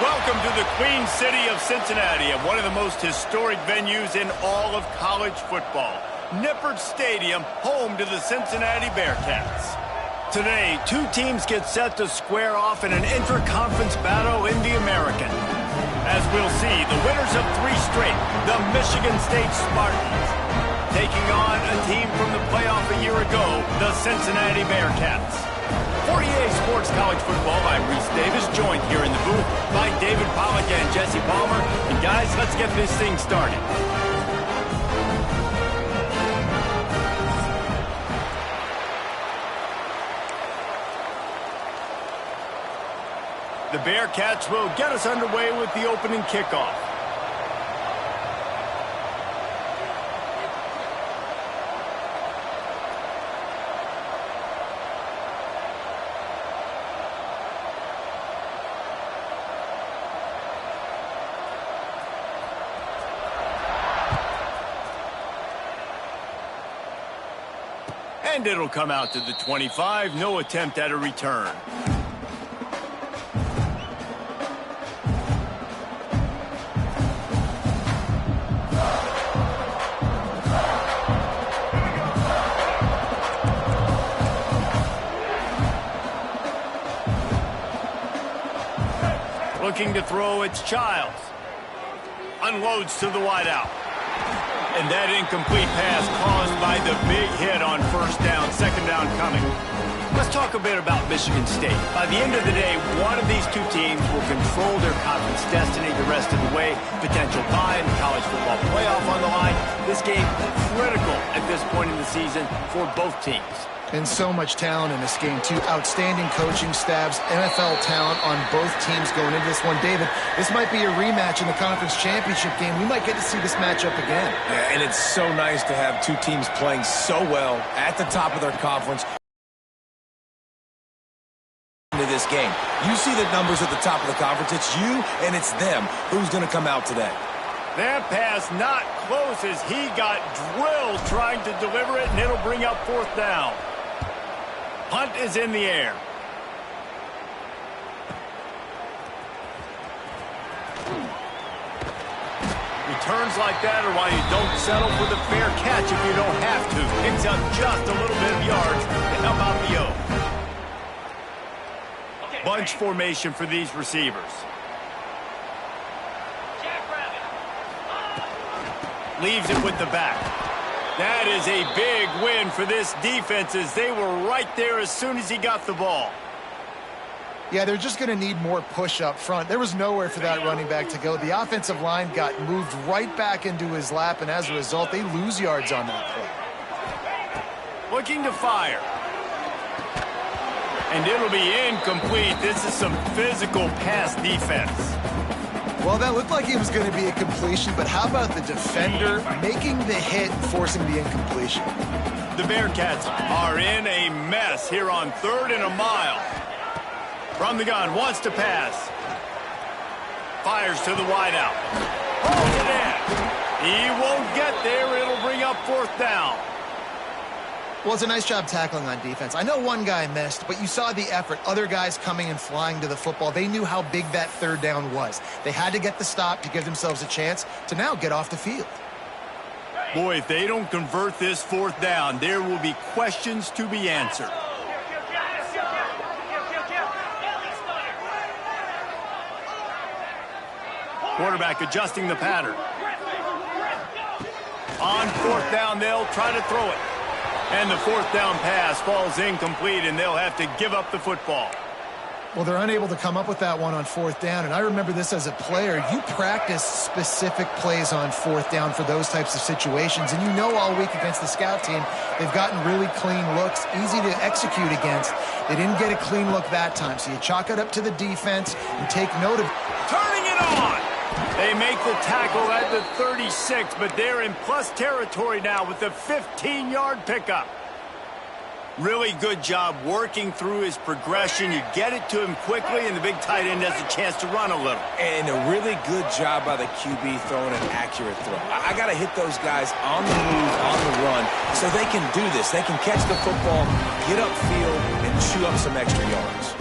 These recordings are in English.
Welcome to the Queen City of Cincinnati, and one of the most historic venues in all of college football. Nippert Stadium, home to the Cincinnati Bearcats. Today, two teams get set to square off in an inter-conference battle in the American. As we'll see, the winners of three straight, the Michigan State Spartans, taking on a team from the playoff a year ago, the Cincinnati Bearcats. For EA Sports College Football, I'm Reese Davis, joined here in the booth by David Pollack and Jesse Palmer. And guys, let's get this thing started. The Bearcats will get us underway with the opening kickoff. And it'll come out to the 25. No attempt at a return. Looking to throw, it's Childs. Unloads to the wideout. And that incomplete pass caused by the big hit on first down, second down coming. Let's talk a bit about Michigan State. By the end of the day, one of these two teams will control their conference destiny the rest of the way. Potential bye in the college football playoff on the line. This game critical at this point in the season for both teams. And so much talent in this game, too. Outstanding coaching staffs, NFL talent on both teams going into this one. David, this might be a rematch in the conference championship game. We might get to see this matchup again. Yeah, and it's so nice to have two teams playing so well at the top of their conference into this game. You see the numbers at the top of the conference. It's you and it's them. Who's going to come out today? That pass not close as he got drilled trying to deliver it, and it'll bring up fourth down. Punt is in the air. Returns like that are why you don't settle for the fair catch if you don't have to. Picks up just a little bit of yards to help out the O. Bunch formation for these receivers. Leaves it with the back. That is a big win for this defense as they were right there as soon as he got the ball. Yeah, they're just going to need more push up front. There was nowhere for that running back to go. The offensive line got moved right back into his lap, and as a result, they lose yards on that play. Looking to fire. And it'll be incomplete. This is some physical pass defense. Well, that looked like it was going to be a completion, but how about the defender making the hit and forcing the incompletion? The Bearcats are in a mess here on 3rd and a mile. From the gun, wants to pass. Fires to the wideout. Holds it in. He won't get there. It'll bring up fourth down. Well, it's a nice job tackling on defense. I know one guy missed, but you saw the effort. Other guys coming and flying to the football. They knew how big that third down was. They had to get the stop to give themselves a chance to now get off the field. Boy, if they don't convert this fourth down, there will be questions to be answered. Quarterback adjusting the pattern. On fourth down, they'll try to throw it. And the fourth down pass falls incomplete, and they'll have to give up the football. Well, they're unable to come up with that one on fourth down, and I remember this as a player. You practice specific plays on fourth down for those types of situations, and you know all week against the scout team, they've gotten really clean looks, easy to execute against. They didn't get a clean look that time, so you chalk it up to the defense and take note of turning it on. They make the tackle at the 36, but they're in plus territory now with the 15-yard pickup. Really good job working through his progression. You get it to him quickly, and the big tight end has a chance to run a little. And a really good job by the QB throwing an accurate throw. I got to hit those guys on the move, on the run, so they can do this. They can catch the football, get upfield, and chew up some extra yards.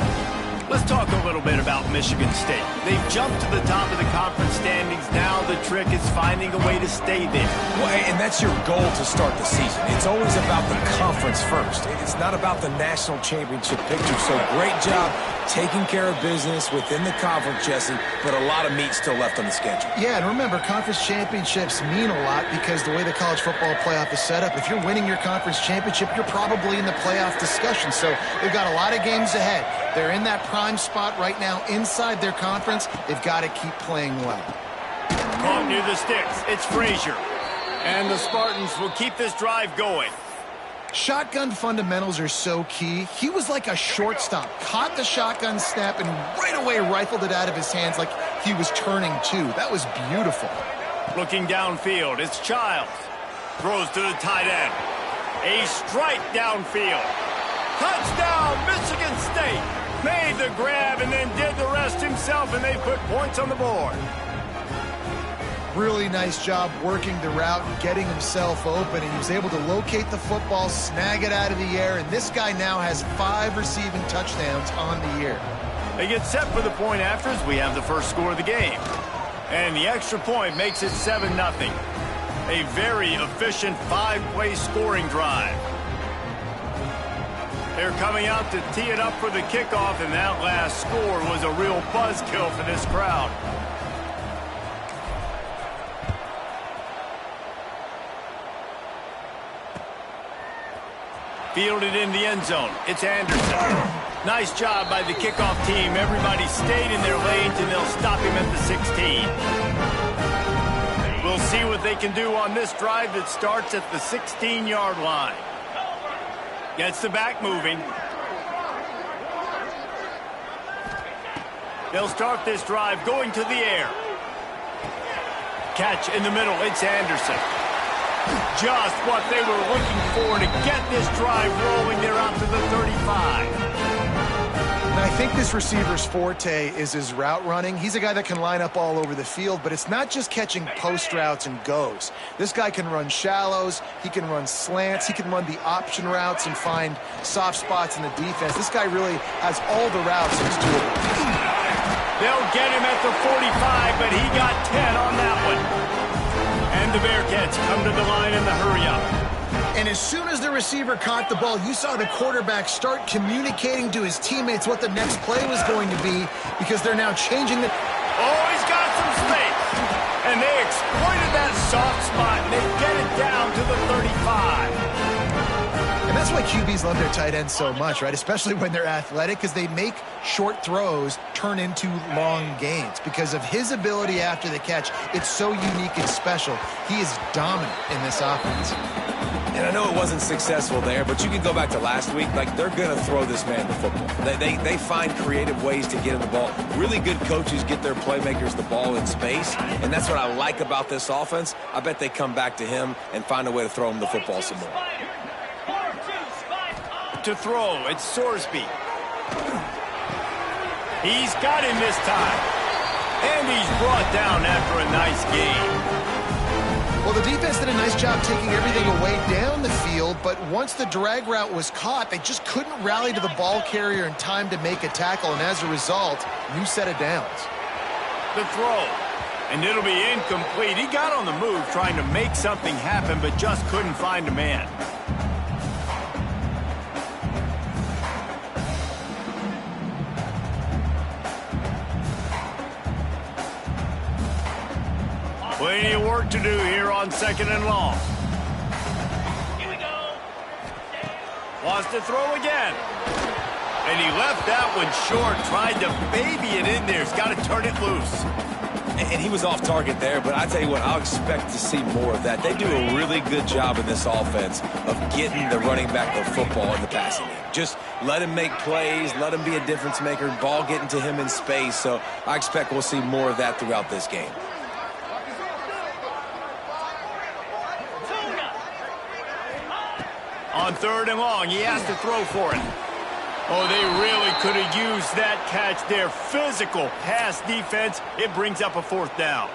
Let's talk a little bit about Michigan State. They've jumped to the top of the conference standings. Now the trick is finding a way to stay there. Well, and that's your goal to start the season. It's always about the conference first. It's not about the national championship picture. So great job taking care of business within the conference, Jesse, but a lot of meat still left on the schedule. Yeah, and remember, conference championships mean a lot because the way the college football playoff is set up, if you're winning your conference championship, you're probably in the playoff discussion. So they've got a lot of games ahead. They're in that prime spot right now inside their conference. They've got to keep playing well. Caught near the sticks. It's Frazier. And the Spartans will keep this drive going. Shotgun fundamentals are so key. He was like a shortstop. Caught the shotgun snap and right away rifled it out of his hands like he was turning two. That was beautiful. Looking downfield, it's Childs. Throws to the tight end. A strike downfield. Touchdown, Michigan State. Made the grab and then did the rest himself, and they put points on the board. Really nice job working the route and getting himself open. And he was able to locate the football, snag it out of the air, and this guy now has 5 receiving touchdowns on the year. They get set for the point after as we have the first score of the game. And the extra point makes it 7-0. A very efficient 5-play scoring drive. They're coming out to tee it up for the kickoff, and that last score was a real buzzkill for this crowd. Fielded in the end zone. It's Anderson. Nice job by the kickoff team. Everybody stayed in their lanes, and they'll stop him at the 16. We'll see what they can do on this drive that starts at the 16-yard line. Gets the back moving. They'll start this drive going to the air. Catch in the middle. It's Anderson. Just what they were looking for to get this drive rolling. They're out to the 35. And I think this receiver's forte is his route running. He's a guy that can line up all over the field, but it's not just catching post routes and goes. This guy can run shallows, he can run slants, he can run the option routes and find soft spots in the defense. This guy really has all the routes. It's doable. They'll get him at the 45, but he got 10 on that one. And the Bearcats come to the line in the hurry-up. And as soon as the receiver caught the ball, you saw the quarterback start communicating to his teammates what the next play was going to be because they're now changing the... Oh, he's got some space. And they exploited that soft spot, and they get it down to the 35. And that's why QBs love their tight ends so much, right? Especially when they're athletic, because they make short throws turn into long gains. Because of his ability after the catch, it's so unique and special. He is dominant in this offense. And I know it wasn't successful there, but you can go back to last week. Like, they're going to throw this man the football. They find creative ways to get him the ball. Really good coaches get their playmakers the ball in space, and that's what I like about this offense. I bet they come back to him and find a way to throw him the football some more. To throw, it's Sorsby. He's got him this time. And he's brought down after a nice game. Well, the defense did a nice job taking everything away down the field, but once the drag route was caught, they just couldn't rally to the ball carrier in time to make a tackle, and as a result, new set of downs. The throw, and it'll be incomplete. He got on the move trying to make something happen, but just couldn't find a man. Plenty of work to do here on 2nd and long. Here we go. Wants to throw again. And he left that one short, tried to baby it in there. He's got to turn it loose. And he was off target there, but I tell you what, I'll expect to see more of that. They do a really good job in this offense of getting the running back the football in the passing game. Just let him make plays, let him be a difference maker, ball getting to him in space. So I expect we'll see more of that throughout this game. On 3rd and long, he has to throw for it. Oh, they really could have used that catch there. Physical pass defense. It brings up a 4th down.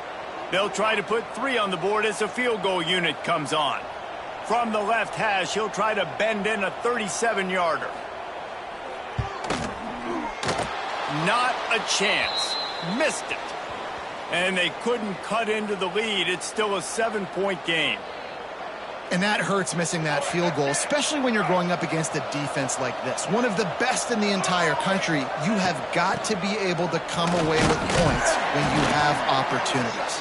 They'll try to put 3 on the board as a field goal unit comes on. From the left hash, he'll try to bend in a 37-yarder. Not a chance. Missed it. And they couldn't cut into the lead. It's still a 7-point game. And that hurts, missing that field goal, especially when you're going up against a defense like this. One of the best in the entire country. You have got to be able to come away with points when you have opportunities.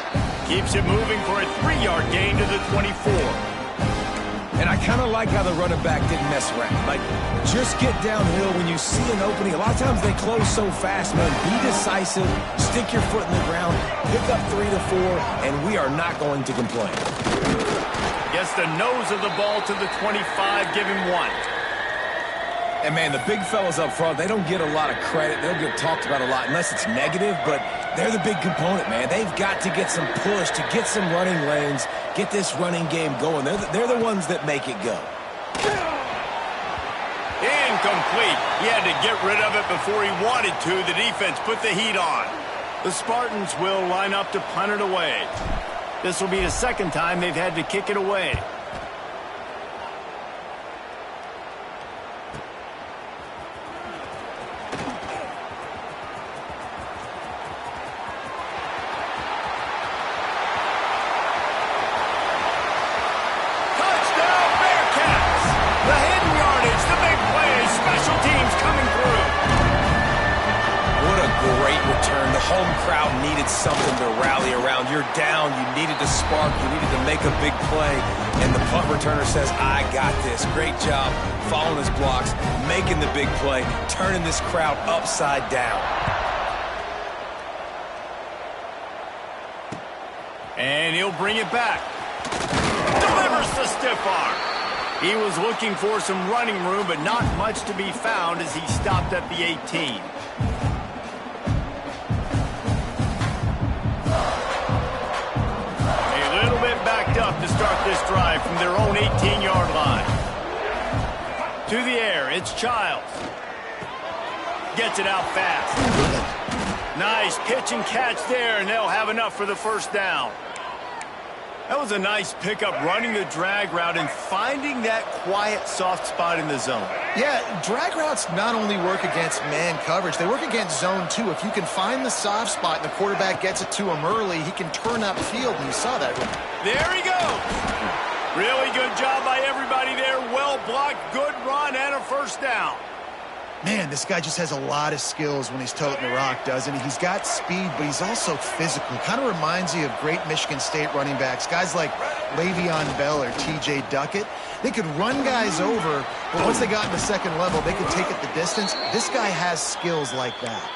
Keeps it moving for a 3-yard gain to the 24. And I kind of like how the running back didn't mess around. Like, just get downhill when you see an opening. A lot of times they close so fast, man. Be decisive, stick your foot in the ground, pick up 3 to 4, and we are not going to complain. Gets the nose of the ball to the 25, give him 1. And, man, the big fellas up front, they don't get a lot of credit. They don't get talked about a lot unless it's negative, but they're the big component, man. They've got to get some push, to get some running lanes, get this running game going. They're the ones that make it go. Incomplete. He had to get rid of it before he wanted to. The defense put the heat on. The Spartans will line up to punt it away. This will be the second time they've had to kick it away. Home crowd needed something to rally around. You're down. You needed to spark. You needed to make a big play. And the punt returner says, I got this. Great job following his blocks, making the big play, turning this crowd upside down. And he'll bring it back. Delivers the stiff arm. He was looking for some running room, but not much to be found as he stopped at the 18. Up to start this drive from their own 18-yard line. To the air, it's Childs. Gets it out fast. Nice pitch and catch there, and they'll have enough for the first down. That was a nice pickup, running the drag route and finding that quiet, soft spot in the zone. Yeah, drag routes not only work against man coverage, they work against zone too. If you can find the soft spot and the quarterback gets it to him early, he can turn upfield, and you saw that. There he goes. Really good job by everybody there. Well blocked, good run, and a first down. Man, this guy just has a lot of skills when he's toting the rock, doesn't he? He's got speed, but he's also physical. Kind of reminds you of great Michigan State running backs. Guys like Le'Veon Bell or T.J. Duckett. They could run guys over, but once they got in the second level, they could take it the distance. This guy has skills like that.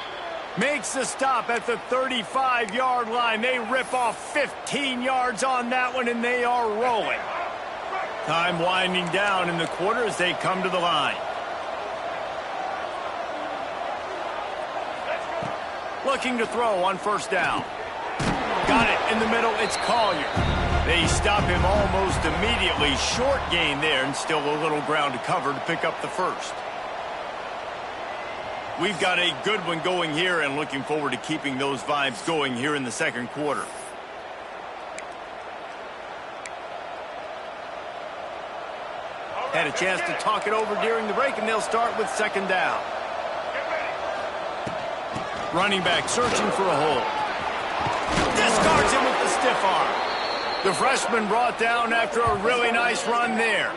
Makes the stop at the 35-yard line. They rip off 15 yards on that one, and they are rolling. Time winding down in the quarter as they come to the line. Looking to throw on first down. Got it in the middle. It's Collier. They stop him almost immediately. Short gain there, and still a little ground to cover to pick up the first. We've got a good one going here, and looking forward to keeping those vibes going here in the second quarter. Had a chance to talk it over during the break, and they'll start with second down. Running back searching for a hole. Discards him with the stiff arm. The freshman brought down after a really nice run there.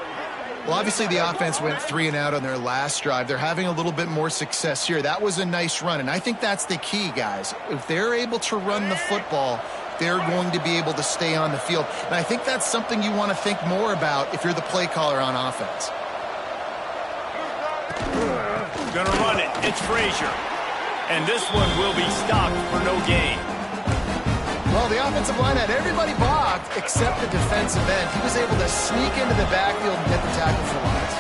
Well, obviously the offense went 3 and out on their last drive. They're having a little bit more success here. That was a nice run, and I think that's the key, guys. If they're able to run the football, they're going to be able to stay on the field. And I think that's something you want to think more about if you're the play caller on offense. Gonna run it. It's Frazier. And this one will be stopped for no gain. Well, the offensive line had everybody blocked except the defensive end. He was able to sneak into the backfield and get the tackle for loss.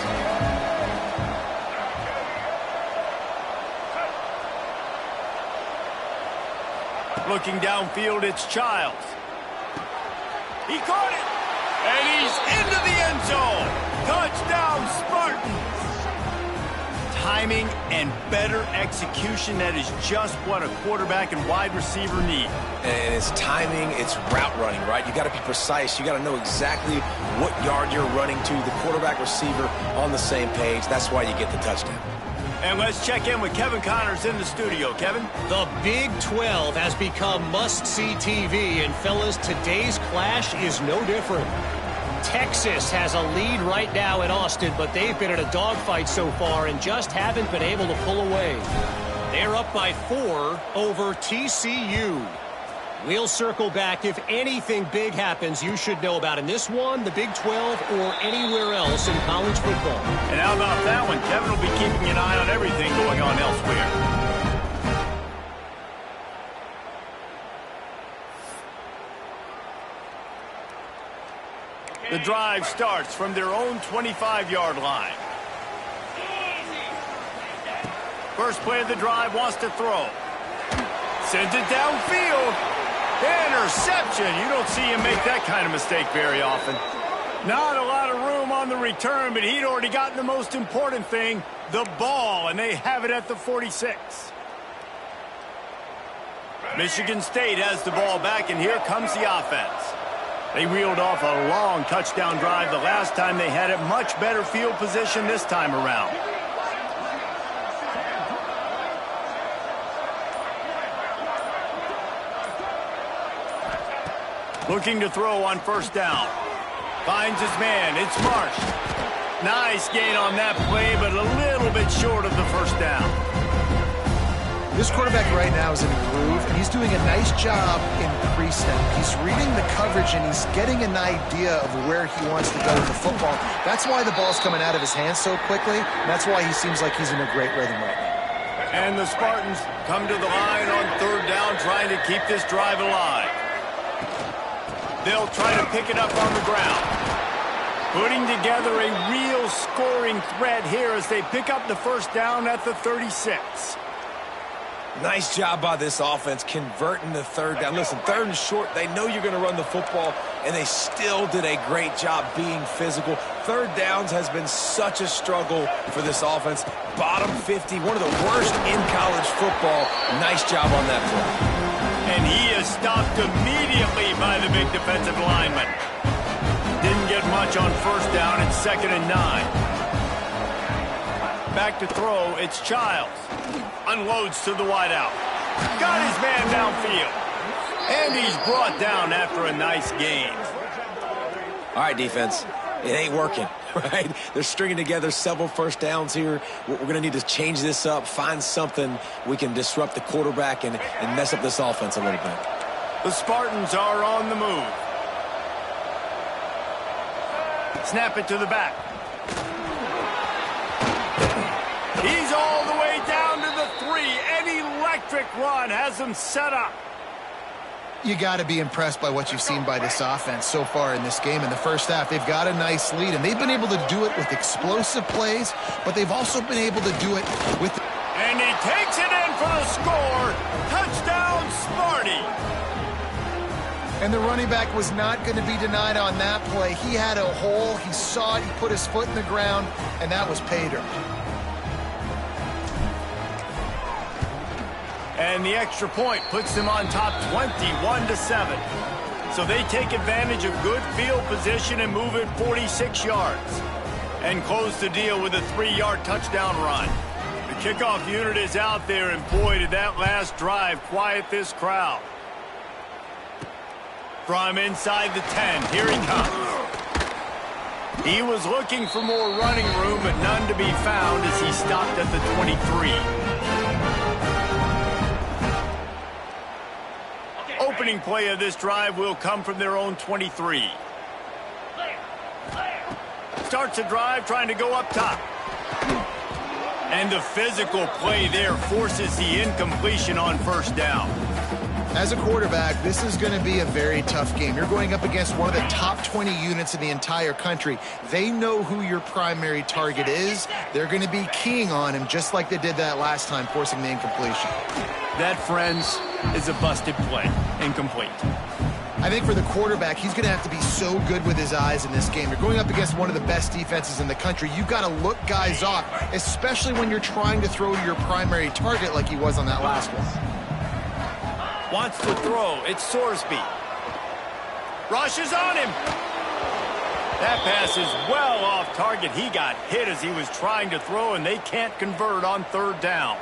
Looking downfield, it's Childs. He caught it. And he's into the end zone. Touchdown, Spartans. Timing and better execution, that is just what a quarterback and wide receiver need. And it's timing, it's route running, right? You got to be precise. You got to know exactly what yard you're running to. The quarterback receiver on the same page. That's why you get the touchdown. And let's check in with Kevin Connors in the studio. Kevin? The Big 12 has become must-see TV, and fellas, today's clash is no different. Texas has a lead right now in Austin, but they've been in a dogfight so far and just haven't been able to pull away. They're up by 4 over TCU. We'll circle back if anything big happens you should know about in this one, the Big 12, or anywhere else in college football. And how about that one? Kevin will be keeping an eye on everything going on elsewhere. The drive starts from their own 25-yard line. First play of the drive, wants to throw. Sends it downfield. Interception. You don't see him make that kind of mistake very often. Not a lot of room on the return, but he'd already gotten the most important thing, the ball, and they have it at the 46. Michigan State has the ball back, and here comes the offense. They reeled off a long touchdown drive the last time they had it. Much better field position this time around. Looking to throw on first down. Finds his man. It's Marsh. Nice gain on that play, but a little bit short of the first down. This quarterback right now is in a groove, and he's doing a nice job in pre-snap. He's reading the coverage, and he's getting an idea of where he wants to go with the football. That's why the ball's coming out of his hands so quickly. And that's why he seems like he's in a great rhythm right now. And the Spartans come to the line on third down, trying to keep this drive alive. They'll try to pick it up on the ground. Putting together a real scoring threat here as they pick up the first down at the 36. Nice job by this offense converting the third down. Listen, third and short, they know you're going to run the football, and they still did a great job being physical. Third downs has been such a struggle for this offense. Bottom 50, one of the worst in college football. Nice job on that play. And he is stopped immediately by the big defensive lineman. Didn't get much on first down. It's 2nd and 9. Back to throw. It's Childs. Unloads to the wideout. Got his man downfield. And he's brought down after a nice gain. All right, defense. It ain't working, right? They're stringing together several first downs here. We're going to need to change this up, find something we can disrupt the quarterback and mess up this offense a little bit. The Spartans are on the move. Snap it to the back. He's all the way down to the 3. An electric run has him set up. You got to be impressed by what you've seen by this offense so far in this game. In the first half, they've got a nice lead, and they've been able to do it with explosive plays, but they've also been able to do it with... And he takes it in for the score. Touchdown, Sparty. And the running back was not going to be denied on that play. He had a hole. He saw it. He put his foot in the ground, and that was pay dirt. And the extra point puts them on top 21-7. So they take advantage of good field position and move it 46 yards. And close the deal with a 3-yard touchdown run. The kickoff unit is out there, and boy, did that last drive quiet this crowd. From inside the 10, here he comes. He was looking for more running room, but none to be found as he stopped at the 23. Opening play of this drive will come from their own 23. Starts a drive trying to go up top. And the physical play there forces the incompletion on first down. As a quarterback, this is going to be a very tough game. You're going up against one of the top 20 units in the entire country. They know who your primary target is. They're going to be keying on him just like they did that last time, forcing the incompletion. That, friends, is a busted play. Incomplete. I think for the quarterback, he's going to have to be so good with his eyes in this game. You're going up against one of the best defenses in the country. You've got to look guys off, especially when you're trying to throw to your primary target like he was on that last one. Wants to throw. It's Sorsby. Rushes on him. That pass is well off target. He got hit as he was trying to throw, and they can't convert on third down.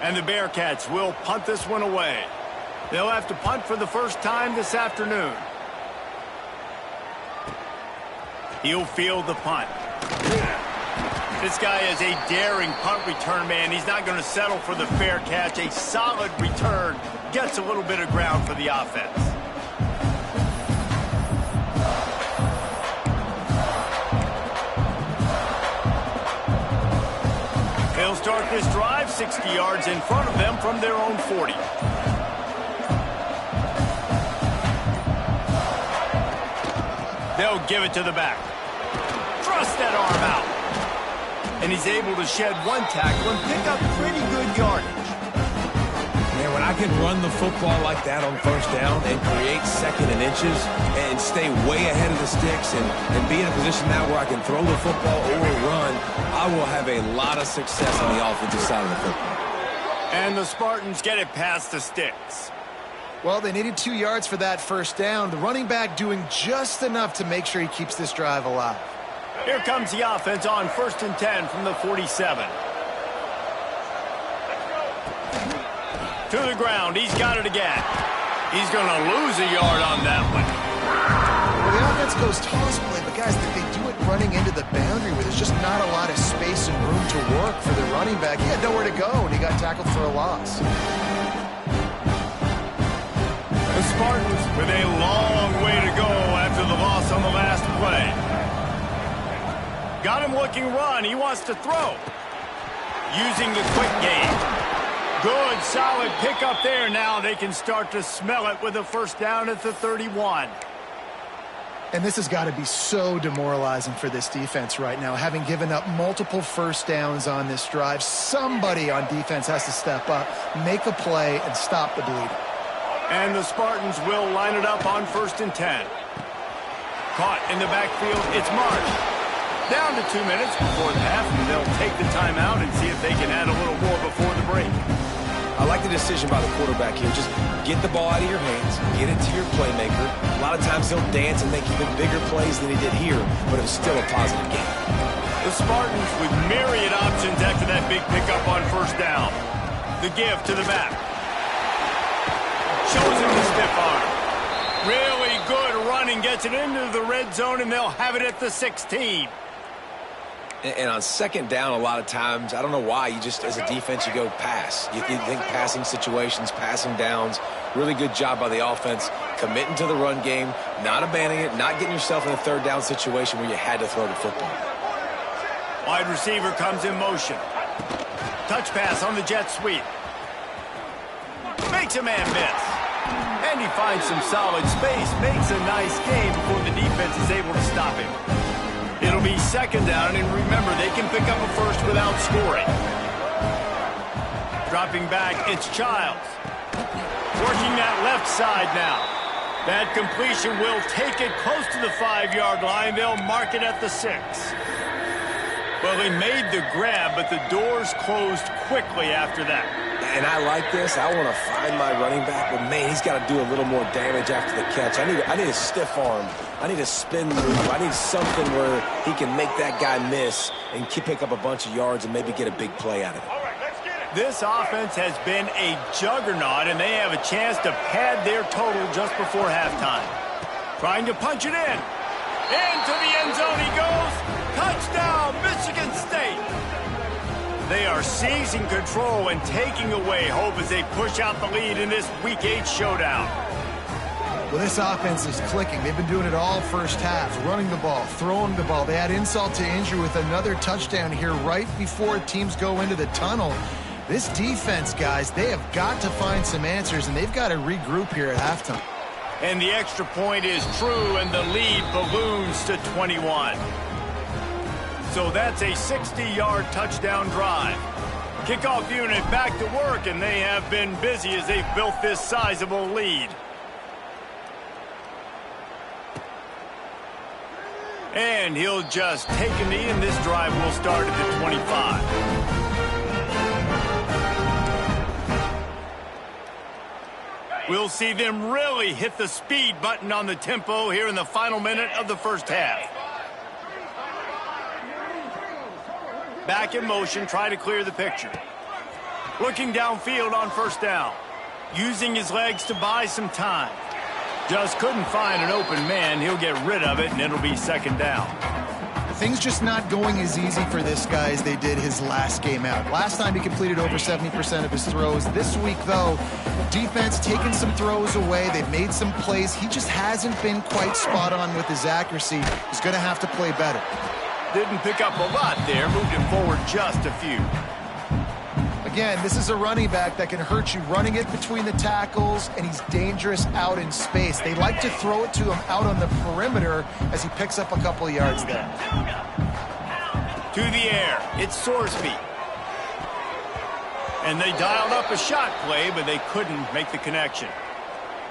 And the Bearcats will punt this one away. They'll have to punt for the first time this afternoon. He'll field the punt. This guy is a daring punt return man. He's not going to settle for the fair catch. A solid return gets a little bit of ground for the offense. They'll start this drive 60 yards in front of them from their own 40. They'll give it to the back. Thrust that arm out. And he's able to shed one tackle and pick up pretty good yardage. Man, when I can run the football like that on first down and create second and inches and stay way ahead of the sticks and be in a position now where I can throw the football or run, I will have a lot of success on the offensive side of the football. And the Spartans get it past the sticks. Well, they needed 2 yards for that first down. The running back doing just enough to make sure he keeps this drive alive. Here comes the offense on 1st and 10 from the 47. To the ground. He's got it again. He's going to lose a yard on that one. Well, the offense goes toss play, but guys, they do it running into the boundary where there's just not a lot of space and room to work for the running back. He had nowhere to go, and he got tackled for a loss. The Spartans with a long way to go after the loss on the last play. Got him looking run. He wants to throw. Using the quick game. Good, solid pickup there. Now they can start to smell it with a first down at the 31. And this has got to be so demoralizing for this defense right now. Having given up multiple first downs on this drive, somebody on defense has to step up, make a play, and stop the bleeding. And the Spartans will line it up on 1st and 10. Caught in the backfield, it's Marsh. Down to 2 minutes before the half, and they'll take the timeout and see if they can add a little more before the break. I like the decision by the quarterback here. Just get the ball out of your hands, get it to your playmaker. A lot of times he'll dance and make even bigger plays than he did here, but it was still a positive game. The Spartans with myriad options after that big pickup on first down. The give to the back. Shows him the stiff arm. Really good running, gets it into the red zone, and they'll have it at the 16. And on second down, a lot of times, I don't know why, you just, as a defense, you go pass. You think passing situations, passing downs. Really good job by the offense, committing to the run game, not abandoning it, not getting yourself in a third down situation where you had to throw the football. Wide receiver comes in motion. Touch pass on the jet sweep. Makes a man miss. And he finds some solid space, makes a nice game before the defense is able to stop him. It'll be second down, and remember, they can pick up a first without scoring. Dropping back, it's Childs. Working that left side now. That completion will take it close to the 5-yard line. They'll mark it at the 6. Well, they made the grab, but the doors closed quickly after that. And I like this. I want to find my running back, but, man, he's got to do a little more damage after the catch. I need a stiff arm. I need a spin move. I need something where he can make that guy miss and pick up a bunch of yards and maybe get a big play out of it. This offense has been a juggernaut, and they have a chance to pad their total just before halftime. Trying to punch it in. Into the end zone he goes. Touchdown, Michigan State. They are seizing control and taking away hope as they push out the lead in this Week 8 showdown. Well, this offense is clicking. They've been doing it all first half, running the ball, throwing the ball. They had insult to injury with another touchdown here right before teams go into the tunnel. This defense, guys, they have got to find some answers, and they've got to regroup here at halftime. And the extra point is true, and the lead balloons to 21. So that's a 60-yard touchdown drive. Kickoff unit back to work, and they have been busy as they've built this sizable lead. And he'll just take a knee, and this drive will start at the 25. We'll see them really hit the speed button on the tempo here in the final minute of the first half. Back in motion, try to clear the picture. Looking downfield on first down. Using his legs to buy some time. Just couldn't find an open man. He'll get rid of it, and it'll be second down. Things just not going as easy for this guy as they did his last game out. Last time he completed over 70% of his throws. This week, though, defense taking some throws away. They've made some plays. He just hasn't been quite spot on with his accuracy. He's going to have to play better. Didn't pick up a lot there. Moved him forward just a few. Again, this is a running back that can hurt you running it between the tackles, and he's dangerous out in space. They like to throw it to him out on the perimeter as he picks up a couple of yards there. To the air, it's Sorsby. And they dialed up a shot play, but they couldn't make the connection.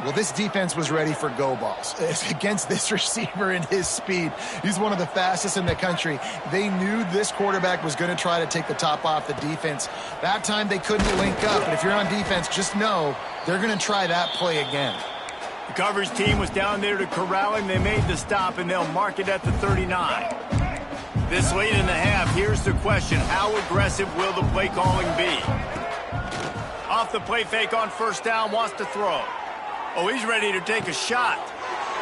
Well, this defense was ready for go balls. Against this receiver and his speed, he's one of the fastest in the country. They knew this quarterback was going to try to take the top off the defense. That time they couldn't link up, but if you're on defense, just know they're going to try that play again. The coverage team was down there to corral him. They made the stop, and they'll mark it at the 39. This late in the half, here's the question. How aggressive will the play calling be? Off the play fake on first down, wants to throw. Oh, he's ready to take a shot.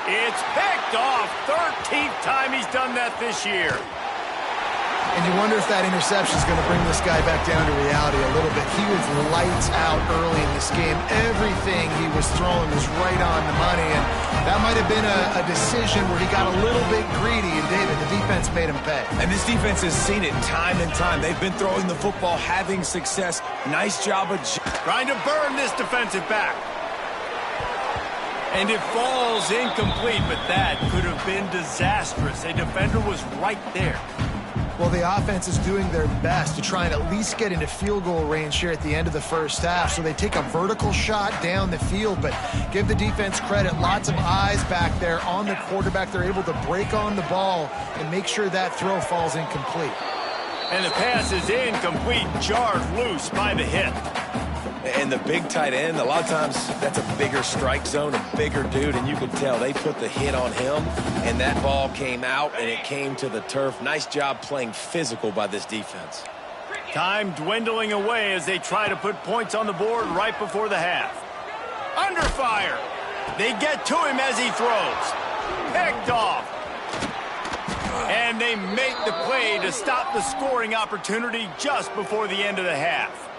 It's picked off. 13th time he's done that this year. And you wonder if that interception is going to bring this guy back down to reality a little bit. He was lights out early in this game. Everything he was throwing was right on the money, and that might have been a decision where he got a little bit greedy, and David, the defense made him pay. And this defense has seen it time and time. They've been throwing the football, having success. Nice job of trying to burn this defensive back. And it falls incomplete, but that could have been disastrous. A defender was right there. Well, the offense is doing their best to try and at least get into field goal range here at the end of the first half. So they take a vertical shot down the field, but give the defense credit. Lots of eyes back there on the quarterback. They're able to break on the ball and make sure that throw falls incomplete. And the pass is incomplete, jarred loose by the hit. And the big tight end, a lot of times that's a bigger strike zone, a bigger dude, and you could tell they put the hit on him, and that ball came out, and it came to the turf. Nice job playing physical by this defense. Time dwindling away as they try to put points on the board right before the half. Under fire. They get to him as he throws. Picked off. And they make the play to stop the scoring opportunity just before the end of the half.